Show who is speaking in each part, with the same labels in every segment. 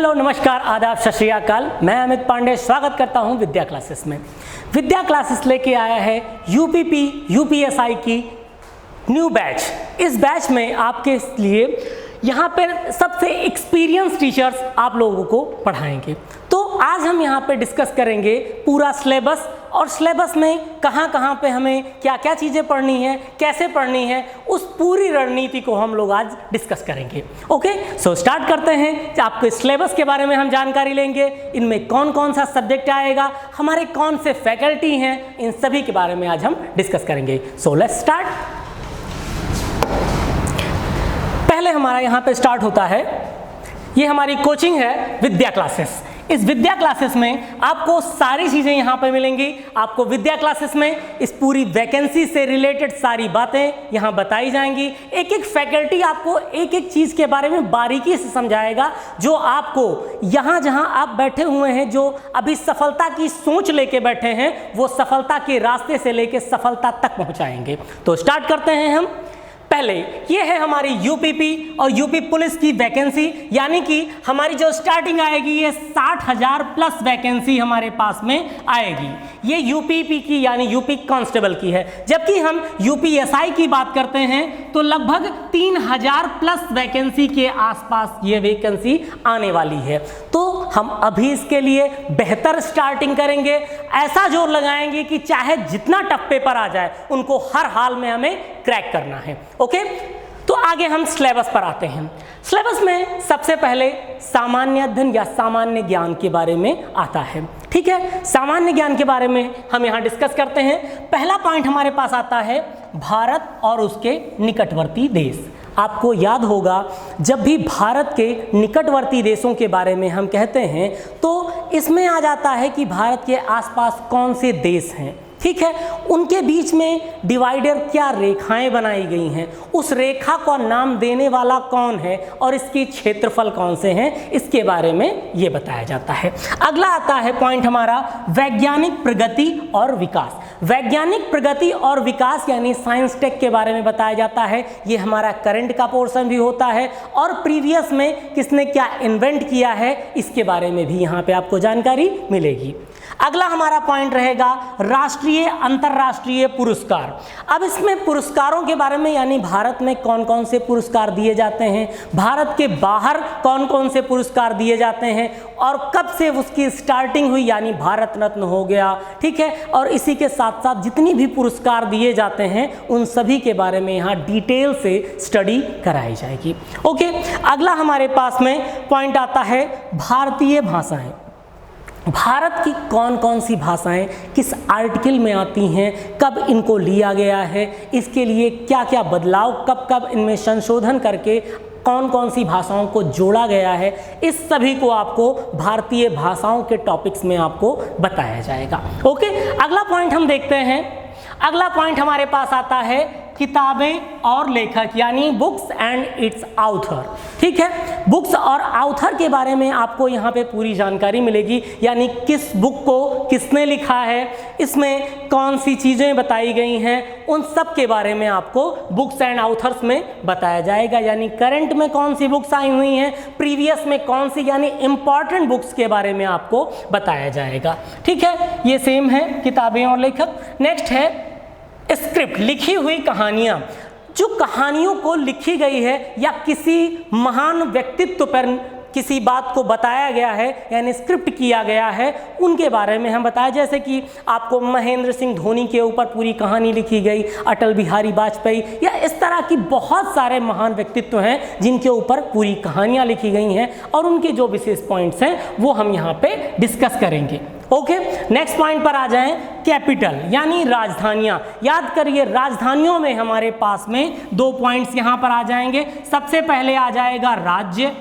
Speaker 1: Hello, नमस्कार, आदाब, सत श्री अकाल। मैं अमित पांडे स्वागत करता हूं विद्या क्लासेस में। विद्या क्लासेस लेके आया है यूपीपी यूपीएसआई की न्यू बैच। इस बैच में आपके लिए यहाँ पर सबसे एक्सपीरियंस टीचर्स आप लोगों को पढ़ाएंगे। तो आज हम यहाँ पे डिस्कस करेंगे पूरा सिलेबस, और सिलेबस में कहाँ कहाँ पे हमें क्या क्या चीज़ें पढ़नी है, कैसे पढ़नी है, उस पूरी रणनीति को हम लोग आज डिस्कस करेंगे। ओके, सो स्टार्ट करते हैं। आपके सिलेबस के बारे में हम जानकारी लेंगे, इनमें कौन कौन सा सब्जेक्ट आएगा, हमारे कौन से फैकल्टी हैं, इन सभी के बारे में आज हम डिस्कस करेंगे। So let's start. पहले हमारा यहाँ पे स्टार्ट होता है, ये हमारी कोचिंग है विद्या क्लासेस। इस विद्या क्लासेस में आपको सारी चीज़ें यहाँ पे मिलेंगी। आपको विद्या क्लासेस में इस पूरी वैकेंसी से रिलेटेड सारी बातें यहाँ बताई जाएंगी। एक एक फैकल्टी आपको एक एक चीज़ के बारे में बारीकी से समझाएगा, जो आपको यहाँ जहाँ आप बैठे हुए हैं, जो अभी सफलता की सोच लेके बैठे हैं, वो सफलता के रास्ते से लेके सफलता तक पहुँचाएंगे। तो स्टार्ट करते हैं हम। पहले ये है हमारी यूपीपी और यूपी पुलिस की वैकेंसी, यानी कि हमारी जो स्टार्टिंग आएगी ये 60,000 प्लस वैकेंसी हमारे पास में आएगी। ये यूपीपी की यानी यूपी कांस्टेबल की है। जबकि हम यूपीएसआई की बात करते हैं तो लगभग 3,000 प्लस वैकेंसी के आसपास ये वैकेंसी आने वाली है। तो हम अभी इसके लिए बेहतर स्टार्टिंग करेंगे, ऐसा जोर लगाएंगे कि चाहे जितना टफ पेपर आ जाए उनको हर हाल में हमें क्रैक करना है। ओके, तो आगे हम सिलेबस पर आते हैं। सिलेबस में सबसे पहले सामान्य अध्ययन या सामान्य ज्ञान के बारे में आता है। ठीक है, सामान्य ज्ञान के बारे में हम यहाँ डिस्कस करते हैं। पहला पॉइंट हमारे पास आता है भारत और उसके निकटवर्ती देश। आपको याद होगा, जब भी भारत के निकटवर्ती देशों के बारे में हम कहते हैं तो इसमें आ जाता है कि भारत के आसपास कौन से देश हैं। ठीक है, उनके बीच में डिवाइडर क्या रेखाएं बनाई गई हैं, उस रेखा का नाम देने वाला कौन है और इसकी क्षेत्रफल कौन से हैं, इसके बारे में ये बताया जाता है। अगला आता है पॉइंट हमारा वैज्ञानिक प्रगति और विकास। वैज्ञानिक प्रगति और विकास यानी साइंस टेक के बारे में बताया जाता है। ये हमारा करंट का पोर्शन भी होता है और प्रीवियस में किसने क्या इन्वेंट किया है, इसके बारे में भी यहाँ पे आपको जानकारी मिलेगी। अगला हमारा पॉइंट रहेगा राष्ट्रीय अंतर्राष्ट्रीय पुरस्कार। अब इसमें पुरस्कारों के बारे में, यानी भारत में कौन कौन से पुरस्कार दिए जाते हैं, भारत के बाहर कौन कौन से पुरस्कार दिए जाते हैं और कब से उसकी स्टार्टिंग हुई, यानी भारत रत्न हो गया। ठीक है, और इसी के साथ साथ जितनी भी पुरस्कार दिए जाते हैं उन सभी के बारे में यहाँ डिटेल से स्टडी कराई जाएगी। ओके, अगला हमारे पास में पॉइंट आता है भारतीय भाषाएं। भारत की कौन कौन सी भाषाएं किस आर्टिकल में आती हैं, कब इनको लिया गया है, इसके लिए क्या क्या बदलाव, कब कब इनमें संशोधन करके कौन कौन सी भाषाओं को जोड़ा गया है, इस सभी को आपको भारतीय भाषाओं के टॉपिक्स में आपको बताया जाएगा। ओके, अगला पॉइंट हम देखते हैं। अगला पॉइंट हमारे पास आता है किताबें और लेखक, यानी बुक्स एंड इट्स ऑथर। ठीक है, बुक्स और ऑथर के बारे में आपको यहाँ पे पूरी जानकारी मिलेगी, यानी किस बुक को किसने लिखा है, इसमें कौन सी चीज़ें बताई गई हैं, उन सब के बारे में आपको बुक्स एंड ऑथर्स में बताया जाएगा। यानी करंट में कौन सी बुक्स आई हुई हैं, प्रीवियस में कौन सी, यानी इंपॉर्टेंट बुक्स के बारे में आपको बताया जाएगा। ठीक है, ये सेम है किताबें और लेखक। नेक्स्ट है स्क्रिप्ट, लिखी हुई कहानियाँ। जो कहानियों को लिखी गई है या किसी महान व्यक्तित्व पर किसी बात को बताया गया है, यानी स्क्रिप्ट किया गया है, उनके बारे में हम बताया। जैसे कि आपको महेंद्र सिंह धोनी के ऊपर पूरी कहानी लिखी गई, अटल बिहारी वाजपेयी, या इस तरह की बहुत सारे महान व्यक्तित्व हैं जिनके ऊपर पूरी कहानियाँ लिखी गई हैं और उनके जो विशेष पॉइंट्स हैं वो हम यहाँ पे डिस्कस करेंगे। ओके, नेक्स्ट पॉइंट पर आ जाएं, कैपिटल यानी राजधानियां। याद करिए, राजधानियों में हमारे पास में दो पॉइंट्स यहाँ पर आ जाएंगे। सबसे पहले आ जाएगा राज्य,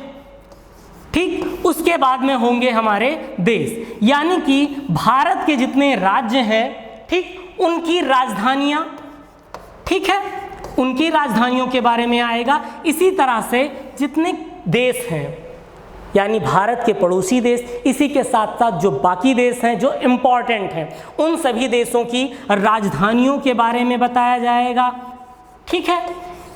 Speaker 1: ठीक, उसके बाद में होंगे हमारे देश, यानी कि भारत के जितने राज्य हैं, ठीक, उनकी राजधानियां। ठीक है, उनकी राजधानियों के बारे में आएगा। इसी तरह से जितने देश हैं, यानी भारत के पड़ोसी देश, इसी के साथ साथ जो बाकी देश हैं जो इम्पॉर्टेंट हैं, उन सभी देशों की राजधानियों के बारे में बताया जाएगा। ठीक है,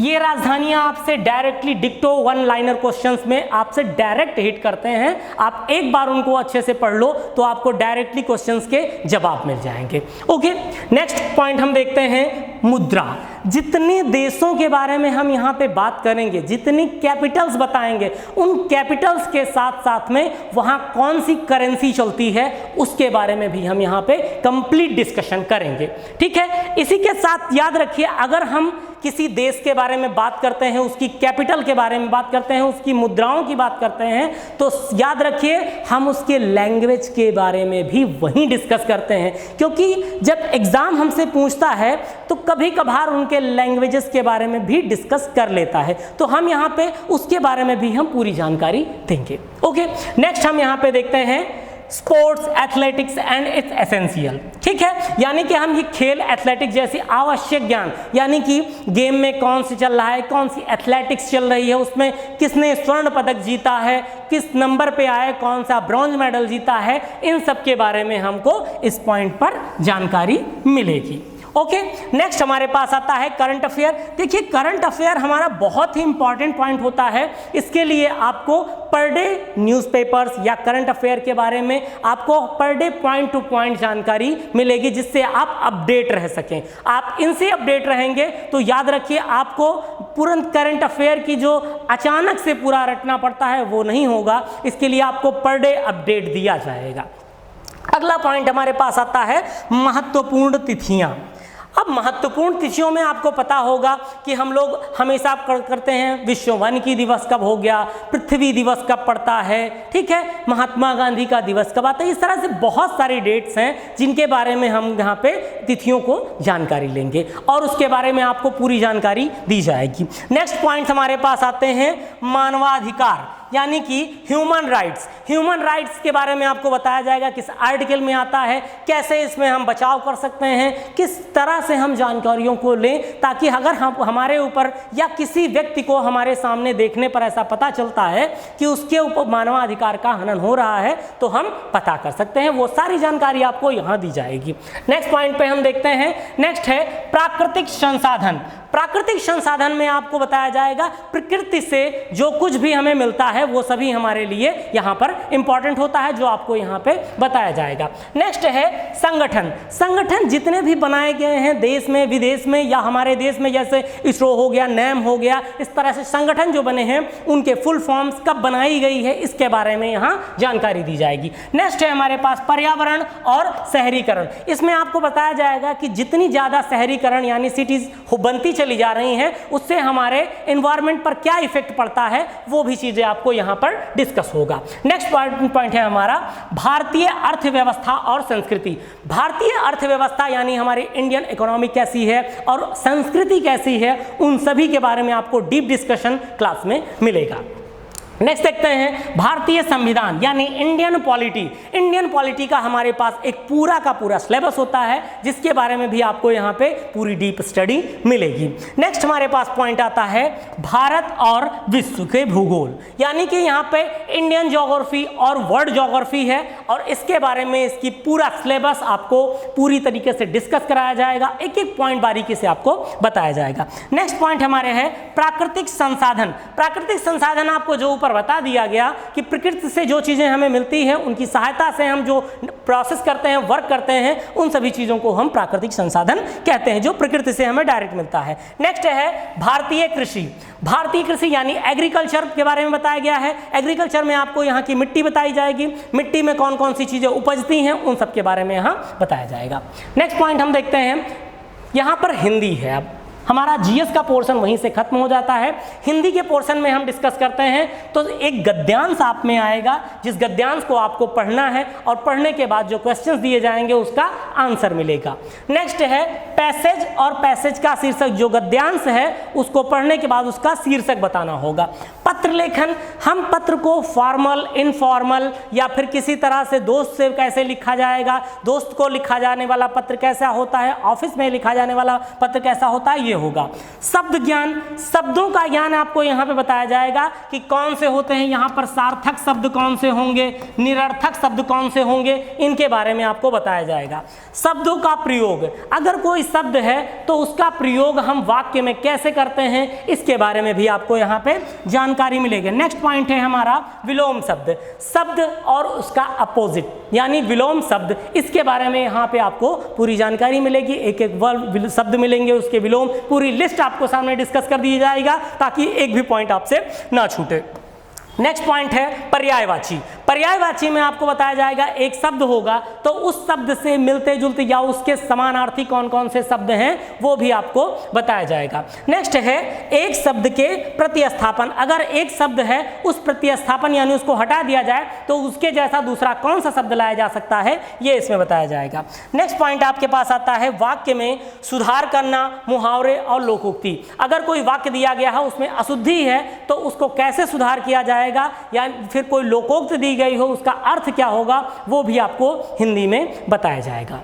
Speaker 1: ये राजधानियां आपसे डायरेक्टली डिक्टो वन लाइनर क्वेश्चंस में आपसे डायरेक्ट हिट करते हैं। आप एक बार उनको अच्छे से पढ़ लो तो आपको डायरेक्टली क्वेश्चंस के जवाब मिल जाएंगे। ओके, नेक्स्ट पॉइंट हम देखते हैं मुद्रा। जितने देशों के बारे में हम यहाँ पे बात करेंगे, जितनी कैपिटल्स बताएंगे, उन कैपिटल्स के साथ साथ में वहाँ कौन सी करेंसी चलती है उसके बारे में भी हम यहाँ पे कंप्लीट डिस्कशन करेंगे। ठीक है, इसी के साथ याद रखिए, अगर हम किसी देश के बारे में बात करते हैं, उसकी कैपिटल के बारे में बात करते हैं, उसकी मुद्राओं की बात करते हैं, तो याद रखिए हम उसके लैंग्वेज के बारे में भी वहीं डिस्कस करते हैं, क्योंकि जब एग्जाम हमसे पूछता है तो कभी कभार उनके लैंग्वेजेस के बारे में भी डिस्कस कर लेता है, तो हम यहाँ पे उसके बारे में भी हम पूरी जानकारी देंगे। ओके, नेक्स्ट हम यहाँ पे देखते हैं sports, athletics and it's essential. ठीक है, यानी कि हम ये खेल, एथलेटिक्स जैसी आवश्यक ज्ञान, यानी कि गेम में कौन सी चल रहा है, कौन सी एथलेटिक्स चल रही है, उसमें किसने स्वर्ण पदक जीता है, किस नंबर पे आए, कौन सा ब्रॉन्ज मेडल जीता है, इन सब के बारे में हमको इस पॉइंट पर जानकारी मिलेगी। ओके, नेक्स्ट हमारे पास आता है करंट अफेयर। देखिए, करंट अफेयर हमारा बहुत ही इंपॉर्टेंट पॉइंट होता है। इसके लिए आपको पर डे न्यूज़पेपर्स या करंट अफेयर के बारे में आपको per day point two point जानकारी मिलेगी, जिससे आप अपडेट रह सकें। आप इनसे अपडेट रहेंगे तो याद रखिए आपको तुरंत करंट अफेयर की जो अचानक से पूरा रटना पड़ता है वो नहीं होगा। इसके लिए आपको पर डे अपडेट दिया जाएगा। अगला पॉइंट हमारे पास आता है महत्वपूर्ण तिथियां। अब महत्वपूर्ण तिथियों में आपको पता होगा कि हम लोग हमेशा करते हैं विश्व वानिकी दिवस कब हो गया, पृथ्वी दिवस कब पड़ता है, ठीक है, महात्मा गांधी का दिवस कब आता है। इस तरह से बहुत सारी डेट्स हैं जिनके बारे में हम यहाँ पे तिथियों को जानकारी लेंगे और उसके बारे में आपको पूरी जानकारी दी जाएगी। नेक्स्ट पॉइंट हमारे पास आते हैं मानवाधिकार, यानी कि ह्यूमन राइट्स। ह्यूमन राइट्स के बारे में आपको बताया जाएगा किस आर्टिकल में आता है, कैसे इसमें हम बचाव कर सकते हैं, किस तरह से हम जानकारियों को लें, ताकि अगर हम हमारे ऊपर या किसी व्यक्ति को हमारे सामने देखने पर ऐसा पता चलता है कि उसके ऊपर मानवाधिकार का हनन हो रहा है तो हम पता कर सकते हैं। वो सारी जानकारी आपको यहाँ दी जाएगी। नेक्स्ट पॉइंट पे हम देखते हैं, नेक्स्ट है प्राकृतिक संसाधन। प्राकृतिक संसाधन में आपको बताया जाएगा प्रकृति से जो कुछ भी हमें मिलता है वो सभी हमारे लिए यहाँ पर इंपॉर्टेंट होता है, जो आपको यहाँ पे बताया जाएगा। नेक्स्ट है संगठन। संगठन जितने भी बनाए गए हैं देश में, विदेश में या हमारे देश में, जैसे इसरो हो गया, नैम हो गया, इस तरह से संगठन जो बने हैं उनके फुल फॉर्म्स कब बनाई गई है इसके बारे में यहाँ जानकारी दी जाएगी। नेक्स्ट है हमारे पास पर्यावरण और शहरीकरण। इसमें आपको बताया जाएगा कि जितनी ज़्यादा शहरीकरण यानी सिटीज बनती चली जा रही हैं उससे हमारे एनवायरनमेंट पर क्या इफेक्ट पड़ता है, वो भी चीजें आपको यहां पर डिस्कस होगा। नेक्स्ट पॉइंट है हमारा भारतीय अर्थव्यवस्था और संस्कृति। भारतीय अर्थव्यवस्था यानी हमारी इंडियन इकोनॉमी कैसी है और संस्कृति कैसी है, उन सभी के बारे में आपको डीप डिस्कशन क्लास में मिलेगा। नेक्स्ट देखते हैं भारतीय संविधान यानी इंडियन पॉलिटी। इंडियन पॉलिटी का हमारे पास एक पूरा का पूरा सिलेबस होता है जिसके बारे में भी आपको यहाँ पे पूरी डीप स्टडी मिलेगी। नेक्स्ट हमारे पास पॉइंट आता है भारत और विश्व के भूगोल, यानी कि यहाँ पे इंडियन ज्योग्राफी और वर्ल्ड ज्योग्राफी है और इसके बारे में इसकी पूरा सिलेबस आपको पूरी तरीके से डिस्कस कराया जाएगा, एक एक पॉइंट बारीकी से आपको बताया जाएगा। नेक्स्ट पॉइंट हमारे है प्राकृतिक संसाधन। प्राकृतिक संसाधन आपको जो बता दिया गया कि प्रकृति से जो चीजें हमें मिलती हैं उनकी सहायता से हम जो प्रोसेस करते हैं, वर्क करते हैं, उन सभी चीजों को हम प्राकृतिक संसाधन कहते हैं जो प्रकृति से हमें डायरेक्ट मिलता है। नेक्स्ट है भारतीय कृषि। भारतीय कृषि यानी एग्रीकल्चर के बारे में बताया गया है। एग्रीकल्चर में आपको यहाँ की मिट्टी बताई जाएगी, मिट्टी में कौन कौन सी चीजें उपजती हैं उन सब के बारे में यहाँ बताया जाएगा। नेक्स्ट पॉइंट हम देखते हैं, यहाँ पर हिंदी है। अब हमारा जीएस का पोर्शन वहीं से खत्म हो जाता है। हिंदी के पोर्शन में हम डिस्कस करते हैं तो एक गद्यांश आप में आएगा, जिस गद्यांश को आपको पढ़ना है और पढ़ने के बाद जो क्वेश्चंस दिए जाएंगे उसका आंसर मिलेगा। नेक्स्ट है पैसेज और पैसेज का शीर्षक, जो गद्यांश है उसको पढ़ने के बाद उसका शीर्षक बताना होगा। पत्र लेखन, हम पत्र को फॉर्मल, इनफॉर्मल या फिर किसी तरह से दोस्त से कैसे लिखा जाएगा, दोस्त को लिखा जाने वाला पत्र कैसा होता है, ऑफिस में लिखा जाने वाला पत्र कैसा होता है, ये होगा। शब्द ज्ञान, शब्दों का ज्ञान आपको यहाँ पे बताया जाएगा कि कौन से होते हैं, यहाँ पर सार्थक शब्द कौन से होंगे, निरर्थक शब्द कौन से होंगे, इनके बारे में आपको बताया जाएगा। शब्दों का प्रयोग, अगर कोई शब्द है तो उसका प्रयोग हम वाक्य में कैसे करते हैं, इसके बारे में भी आपको यहाँ पे जानकारी मिलेगी। नेक्स्ट पॉइंट है हमारा विलोम शब्द, शब्द और उसका अपोजिट यानी विलोम शब्द, इसके बारे में यहाँ पे आपको पूरी जानकारी मिलेगी। एक एक वर्ड शब्द मिलेंगे, उसके विलोम पूरी लिस्ट आपको सामने डिस्कस कर दी जाएगा ताकि एक भी पॉइंट आपसे ना छूटे। नेक्स्ट पॉइंट है पर्यायवाची। पर्यायवाची में आपको बताया जाएगा एक शब्द होगा तो उस शब्द से मिलते जुलते या उसके समानार्थी कौन कौन से शब्द हैं वो भी आपको बताया जाएगा। नेक्स्ट है एक शब्द के प्रतिस्थापन, अगर एक शब्द है उस प्रतिस्थापन यानी उसको हटा दिया जाए तो उसके जैसा दूसरा कौन सा शब्द लाया जा सकता है, ये इसमें बताया जाएगा। नेक्स्ट पॉइंट आपके पास आता है वाक्य में सुधार करना, मुहावरे और लोकोक्ति। अगर कोई वाक्य दिया गया है उसमें अशुद्धि है तो उसको कैसे सुधार किया जाएगा या फिर कोई लोकोक्त दी गई हो उसका अर्थ क्या होगा, वो भी आपको हिंदी में बताया जाएगा।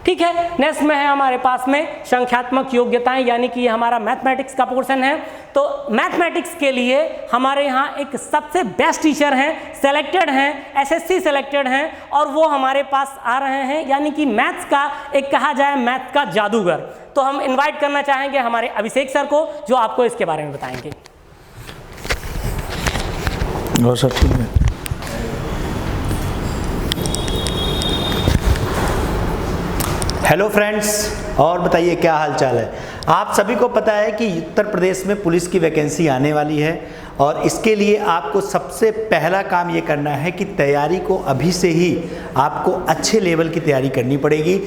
Speaker 1: ठीक है, नेक्स्ट में है हमारे पास में संख्यात्मक योग्यताएं यानी कि हमारा मैथमेटिक्स का पोर्शन है। तो मैथमेटिक्स के लिए हमारे यहाँ एक सबसे बेस्ट टीचर हैं, सेलेक्टेड हैं, एसएससी सेलेक्टेड हैं और वो हमारे पास आ रहे हैं, यानी कि मैथ्स का एक कहा जाए मैथ का जादूगर। तो हम इन्वाइट करना चाहेंगे हमारे अभिषेक सर को जो आपको इसके बारे में बताएंगे।
Speaker 2: और सर हेलो फ्रेंड्स, और बताइए क्या हाल चाल है। आप सभी को पता है कि उत्तर प्रदेश में पुलिस की वैकेंसी आने वाली है और इसके लिए आपको सबसे पहला काम ये करना है कि तैयारी को अभी से ही आपको अच्छे लेवल की तैयारी करनी पड़ेगी।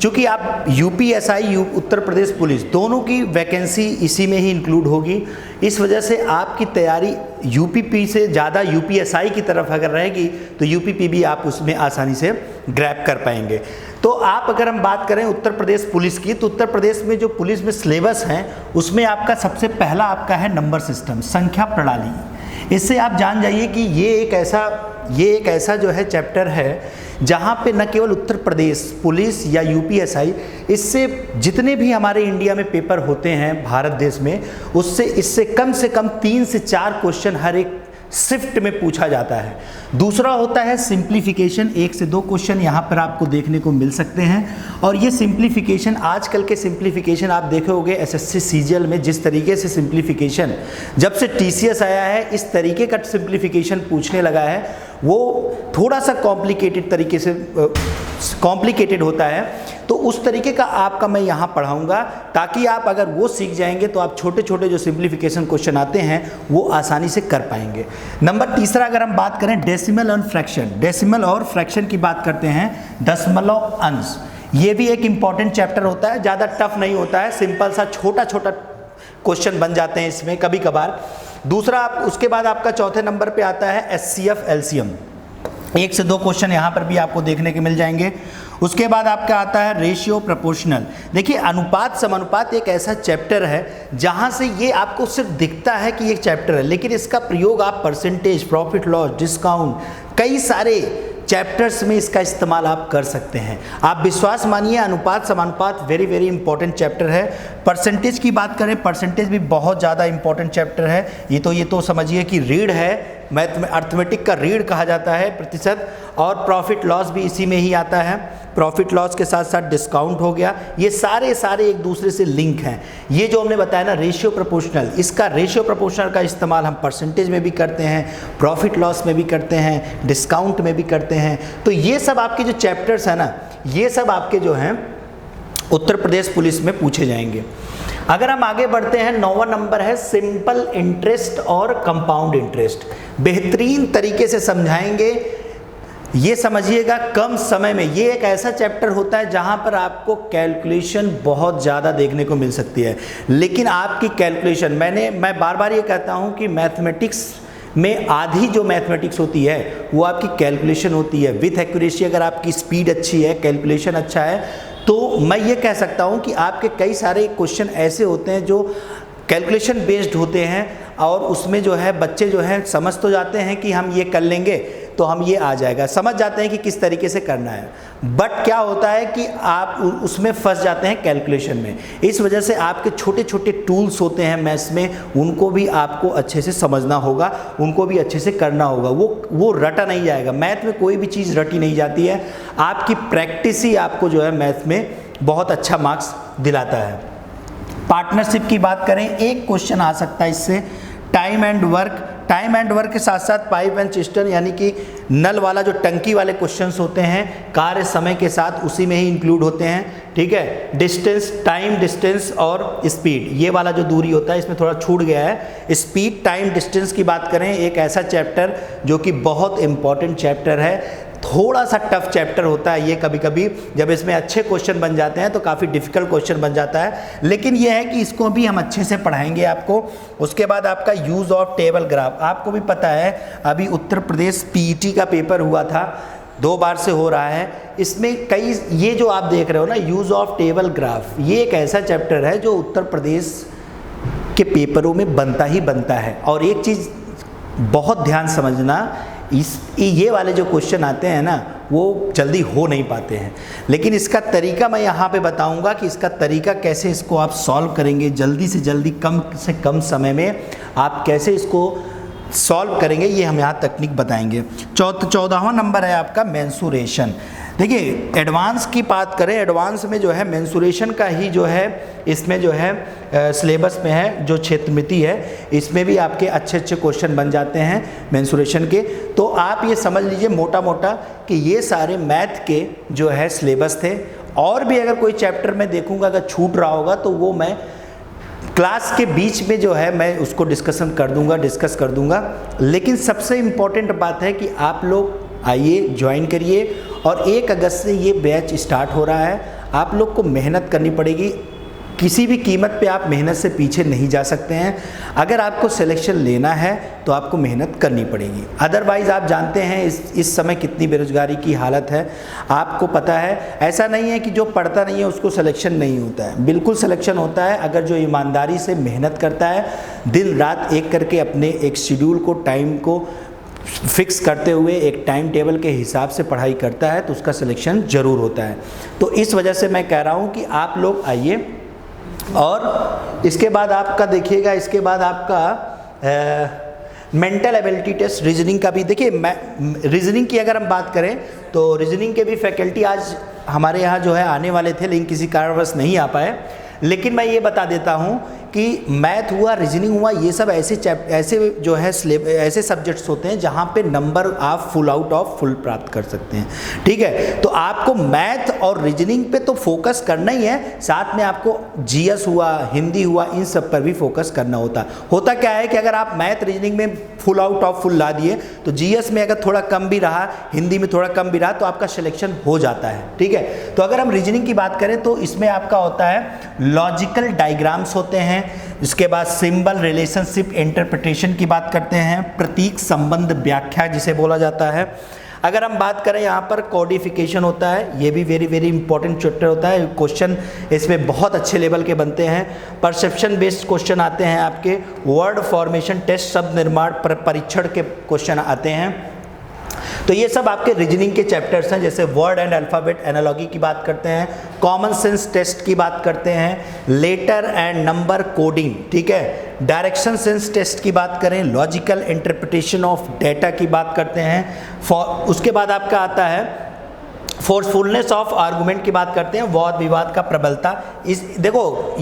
Speaker 2: चूँकि आप यूपीएसआई उत्तर प्रदेश पुलिस दोनों की वैकेंसी इसी में ही इंक्लूड होगी, इस वजह से आपकी तैयारी यूपीपी से ज़्यादा यूपीएसआई की तरफ अगर रहेगी तो यूपीपी भी आप उसमें आसानी से ग्रैब कर पाएंगे। तो आप अगर हम बात करें उत्तर प्रदेश पुलिस की, तो उत्तर प्रदेश में जो पुलिस में सिलेबस हैं उसमें आपका सबसे पहला आपका है नंबर सिस्टम, संख्या प्रणाली। इससे आप जान जाइए कि ये एक ऐसा जो है चैप्टर है जहाँ पे न केवल उत्तर प्रदेश पुलिस या यूपीएसआई, इससे जितने भी हमारे इंडिया में पेपर होते हैं भारत देश में, इससे कम से कम 3 से 4 क्वेश्चन हर एक शिफ्ट में पूछा जाता है। दूसरा होता है सिंप्लीफिकेशन, 1 से 2 क्वेश्चन यहाँ पर आपको देखने को मिल सकते हैं। और ये सिंप्लीफिकेशन, आजकल के सिंप्लीफिकेशन आप देखे होंगे एसएससी सीजीएल में जिस तरीके से सिंप्लीफिकेशन, जब से टीसीएस आया है इस तरीके का सिंप्लीफिकेशन पूछने लगा है, वो थोड़ा सा कॉम्प्लिकेटेड तरीके से कॉम्प्लिकेटेड होता है। तो उस तरीके का आपका मैं यहाँ पढ़ाऊँगा ताकि आप अगर वो सीख जाएंगे तो आप छोटे छोटे जो सिंप्लीफिकेशन क्वेश्चन आते हैं वो आसानी से कर पाएंगे। नंबर तीसरा अगर हम बात करें डेसिमल और फ्रैक्शन, डेसिमल और फ्रैक्शन की बात करते हैं, दशमलव अंश, ये भी एक इम्पॉर्टेंट चैप्टर होता है, ज़्यादा टफ नहीं होता है, सिंपल सा छोटा छोटा क्वेश्चन बन जाते हैं इसमें कभी कभार। दूसरा उसके बाद आपका चौथे नंबर पे आता है एचसीएफ एलसीएम, 1 से 2 क्वेश्चन यहाँ पर भी आपको देखने के मिल जाएंगे। उसके बाद आपका आता है रेशियो प्रोपोर्शनल। देखिए अनुपात समानुपात एक ऐसा चैप्टर है जहाँ से ये आपको सिर्फ दिखता है कि ये चैप्टर है, लेकिन इसका प्रयोग आप परसेंटेज, प्रॉफिट लॉस, डिस्काउंट, कई सारे चैप्टर्स में इसका इस्तेमाल आप कर सकते हैं। आप विश्वास मानिए अनुपात समानुपात वेरी वेरी इंपॉर्टेंट चैप्टर है। परसेंटेज की बात करें, परसेंटेज भी बहुत ज़्यादा इंपॉर्टेंट चैप्टर है। ये तो समझिए कि रीढ़ है, मैथ में अर्थमेटिक का रीढ़ कहा जाता है प्रतिशत, और प्रॉफिट लॉस भी इसी में ही आता है। प्रॉफिट लॉस के साथ साथ डिस्काउंट हो गया, ये सारे एक दूसरे से लिंक हैं। ये जो हमने बताया ना रेशियो प्रोपोर्शनल, इसका रेशियो प्रोपोर्शनल का इस्तेमाल हम परसेंटेज में भी करते हैं, प्रॉफिट लॉस में भी करते हैं, डिस्काउंट में भी करते हैं। तो ये सब आपके जो चैप्टर्स हैं ना, ये सब आपके जो हैं उत्तर प्रदेश पुलिस में पूछे जाएंगे। अगर हम आगे बढ़ते हैं, 9वां नंबर है सिंपल इंटरेस्ट और कंपाउंड इंटरेस्ट। बेहतरीन तरीके से समझाएंगे, ये समझिएगा कम समय में। ये एक ऐसा चैप्टर होता है जहाँ पर आपको कैलकुलेशन बहुत ज़्यादा देखने को मिल सकती है, लेकिन आपकी कैलकुलेशन, मैं बार बार ये कहता हूँ कि मैथमेटिक्स में आधी जो मैथमेटिक्स होती है वो आपकी कैलकुलेशन होती है। विथ एक्यूरेसी अगर आपकी स्पीड अच्छी है, कैलकुलेशन अच्छा है, तो मैं ये कह सकता हूँ कि आपके कई सारे क्वेश्चन ऐसे होते हैं जो कैलकुलेशन बेस्ड होते हैं और उसमें जो है बच्चे जो हैं समझ तो जाते हैं कि हम ये कर लेंगे तो हम ये आ जाएगा, समझ जाते हैं कि किस तरीके से करना है, बट क्या होता है कि आप उसमें फंस जाते हैं कैलकुलेशन में। इस वजह से आपके छोटे छोटे टूल्स होते हैं मैथ्स में, उनको भी आपको अच्छे से समझना होगा, उनको भी अच्छे से करना होगा। वो रटा नहीं जाएगा, मैथ में कोई भी चीज़ रटी नहीं जाती है, आपकी प्रैक्टिस ही आपको जो है मैथ में बहुत अच्छा मार्क्स दिलाता है। पार्टनरशिप की बात करें, एक क्वेश्चन आ सकता है इससे, टाइम एंड वर्क के साथ साथ पाइप एंड चिस्टन यानी कि नल वाला जो टंकी वाले क्वेश्चंस होते हैं कार्य समय के साथ उसी में ही इंक्लूड होते हैं, ठीक है। डिस्टेंस, टाइम, डिस्टेंस और स्पीड, ये वाला जो दूरी होता है इसमें थोड़ा छूट गया है। स्पीड, टाइम, डिस्टेंस की बात करें, एक ऐसा चैप्टर जो कि बहुत इंपॉर्टेंट चैप्टर है, थोड़ा सा टफ चैप्टर होता है ये, कभी कभी जब इसमें अच्छे क्वेश्चन बन जाते हैं तो काफ़ी डिफिकल्ट क्वेश्चन बन जाता है, लेकिन ये है कि इसको भी हम अच्छे से पढ़ाएंगे आपको। उसके बाद आपका यूज़ ऑफ टेबल ग्राफ, आपको भी पता है अभी उत्तर प्रदेश पीईटी का पेपर हुआ था, 2 बार से हो रहा है, इसमें कई ये जो आप देख रहे हो ना यूज़ ऑफ टेबल ग्राफ, ये एक ऐसा चैप्टर है जो उत्तर प्रदेश के पेपरों में बनता ही बनता है। और एक चीज़ बहुत ध्यान समझना, ये वाले जो क्वेश्चन आते हैं ना वो जल्दी हो नहीं पाते हैं, लेकिन इसका तरीका मैं यहाँ पे बताऊँगा कि इसका तरीका कैसे इसको आप सॉल्व करेंगे, जल्दी से जल्दी कम से कम समय में आप कैसे इसको सॉल्व करेंगे, ये हम यहाँ तकनीक बताएंगे। 14वां नंबर है आपका मेंसुरेशन। देखिए एडवांस की बात करें, एडवांस में जो है मेंसुरेशन का ही जो है इसमें जो है सिलेबस में है, जो क्षेत्रमिति है इसमें भी आपके अच्छे अच्छे क्वेश्चन बन जाते हैं मेंसुरेशन के। तो आप ये समझ लीजिए मोटा मोटा कि ये सारे मैथ के जो है सिलेबस थे, और भी अगर कोई चैप्टर मैं देखूंगा अगर छूट रहा होगा तो वो मैं क्लास के बीच में जो है मैं उसको डिस्कस कर दूंगा। लेकिन सबसे इम्पॉर्टेंट बात है कि आप लोग आइए ज्वाइन करिए, और 1 अगस्त से ये बैच स्टार्ट हो रहा है। आप लोग को मेहनत करनी पड़ेगी, किसी भी कीमत पे आप मेहनत से पीछे नहीं जा सकते हैं। अगर आपको सिलेक्शन लेना है तो आपको मेहनत करनी पड़ेगी, अदरवाइज़ आप जानते हैं इस समय कितनी बेरोजगारी की हालत है, आपको पता है। ऐसा नहीं है कि जो पढ़ता नहीं है उसको सिलेक्शन नहीं होता है, बिल्कुल सिलेक्शन होता है। अगर जो ईमानदारी से मेहनत करता है, दिन रात एक करके अपने एक शेड्यूल को, टाइम को फिक्स करते हुए एक टाइम टेबल के हिसाब से पढ़ाई करता है तो उसका सिलेक्शन ज़रूर होता है। तो इस वजह से मैं कह रहा हूँ कि आप लोग आइए। और इसके बाद आपका देखिएगा, इसके बाद आपका मेंटल एबिलिटी टेस्ट, रीजनिंग का भी देखिए। रीजनिंग की अगर हम बात करें तो रीजनिंग के भी फैकल्टी आज हमारे यहाँ जो है आने वाले थे, लेकिन किसी कारणवश नहीं आ पाए। लेकिन मैं ये बता देता हूँ कि मैथ हुआ, रीजनिंग हुआ, ये सब ऐसे जो है ऐसे सब्जेक्ट्स होते हैं जहाँ पे नंबर आप फुल आउट ऑफ फुल प्राप्त कर सकते हैं, ठीक है। तो आपको मैथ और रीजनिंग पे तो फोकस करना ही है, साथ में आपको जीएस हुआ, हिंदी हुआ, इन सब पर भी फोकस करना होता क्या है कि अगर आप मैथ रीजनिंग में फुल आउट ऑफ फुल ला दिए तो जीएस में अगर थोड़ा कम भी रहा, हिंदी में थोड़ा कम भी रहा, तो आपका सिलेक्शन हो जाता है, ठीक है। तो अगर हम रीजनिंग की बात करें तो इसमें आपका होता है लॉजिकल डायग्राम्स होते हैं, इसके बाद सिंबल रिलेशनशिप इंटरप्रिटेशन की बात करते हैं, प्रतीक संबंध व्याख्या जिसे बोला जाता है। अगर हम बात करें यहाँ पर कोडिफिकेशन होता है, ये भी वेरी वेरी इंपॉर्टेंट चैप्टर होता है, क्वेश्चन इसमें बहुत अच्छे लेवल के बनते हैं। परसेप्शन बेस्ड क्वेश्चन आते हैं आपके, वर्ड फॉर्मेशन टेस्ट, शब्द निर्माण परीक्षण के क्वेश्चन आते हैं। तो ये सब आपके रीजनिंग के चैप्टर्स हैं। जैसे वर्ड एंड अल्फ़ाबेट एनालॉजी की बात करते हैं, कॉमन सेंस टेस्ट की बात करते हैं, लेटर एंड नंबर कोडिंग, ठीक है, डायरेक्शन सेंस टेस्ट की बात करें, लॉजिकल इंटरप्रिटेशन ऑफ डेटा की बात करते हैं। उसके बाद आपका आता है फोर्सफुलनेस ऑफ आर्गुमेंट की बात करते हैं, वाद विवाद का प्रबलता। इस देखो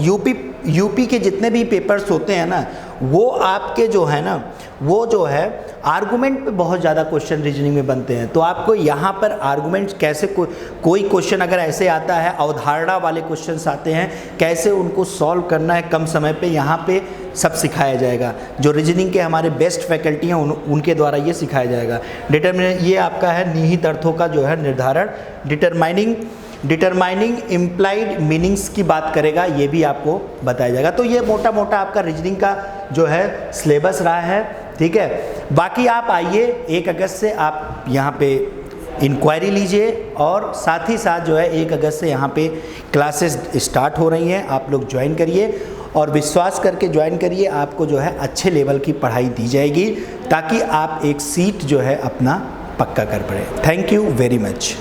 Speaker 2: यूपी के जितने भी पेपर्स होते हैं ना, वो आपके जो है ना, वो जो है आर्गुमेंट पे बहुत ज़्यादा क्वेश्चन रीजनिंग में बनते हैं। तो आपको यहाँ पर आर्गुमेंट्स कैसे, कोई क्वेश्चन अगर ऐसे आता है, अवधारणा वाले क्वेश्चंस आते हैं, कैसे उनको सॉल्व करना है कम समय पे, यहाँ पे सब सिखाया जाएगा। जो रीजनिंग के हमारे बेस्ट फैकल्टी हैं उनके द्वारा ये सिखाया जाएगा। ये आपका है निहित अर्थों का जो है निर्धारण, डिटरमाइनिंग इम्प्लाइड मीनिंग्स की बात करेगा, ये भी आपको बताया जाएगा। तो ये मोटा मोटा आपका रीजनिंग का जो है सिलेबस रहा है, ठीक है। बाकी आप आइए 1 अगस्त से आप यहाँ पे इंक्वायरी लीजिए, और साथ ही साथ जो है 1 अगस्त से यहाँ पे क्लासेस स्टार्ट हो रही हैं, आप लोग ज्वाइन करिए। और विश्वास करके ज्वाइन करिए, आपको जो है अच्छे लेवल की पढ़ाई दी जाएगी ताकि आप एक सीट जो है अपना पक्का कर पाए। Thank you very much.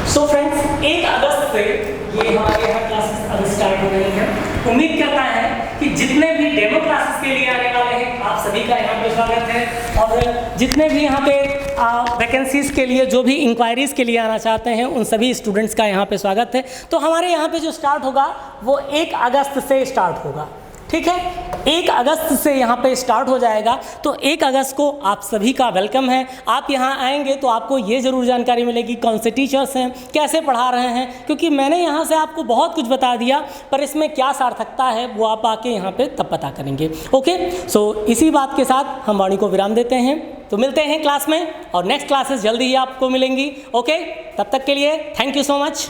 Speaker 1: So friends, 1 अगस्त से ये हमारे यहाँ क्लासेस अब स्टार्ट हो रही हैं। उम्मीद करता है कि जितने भी डेमो क्लासेस के लिए आने वाले हैं आप सभी का यहाँ पे स्वागत है, और जितने भी यहाँ पे वैकेंसीज़ के लिए जो भी इंक्वायरीज़ के लिए आना चाहते हैं उन सभी स्टूडेंट्स का यहाँ पे स्वागत है। तो हमारे यहाँ पे जो स्टार्ट होगा वो 1 अगस्त से स्टार्ट होगा, ठीक है। 1 अगस्त से यहाँ पे स्टार्ट हो जाएगा, तो 1 अगस्त को आप सभी का वेलकम है। आप यहाँ आएंगे तो आपको ये ज़रूर जानकारी मिलेगी कौन से टीचर्स हैं, कैसे पढ़ा रहे हैं, क्योंकि मैंने यहाँ से आपको बहुत कुछ बता दिया, पर इसमें क्या सार्थकता है वो आप आके यहाँ पे तब पता करेंगे। ओके, सो इसी बात के साथ हम वाणी को विराम देते हैं। तो मिलते हैं क्लास में, और नेक्स्ट क्लासेस जल्दी ही आपको मिलेंगी। ओके, तब तक के लिए थैंक यू सो मच।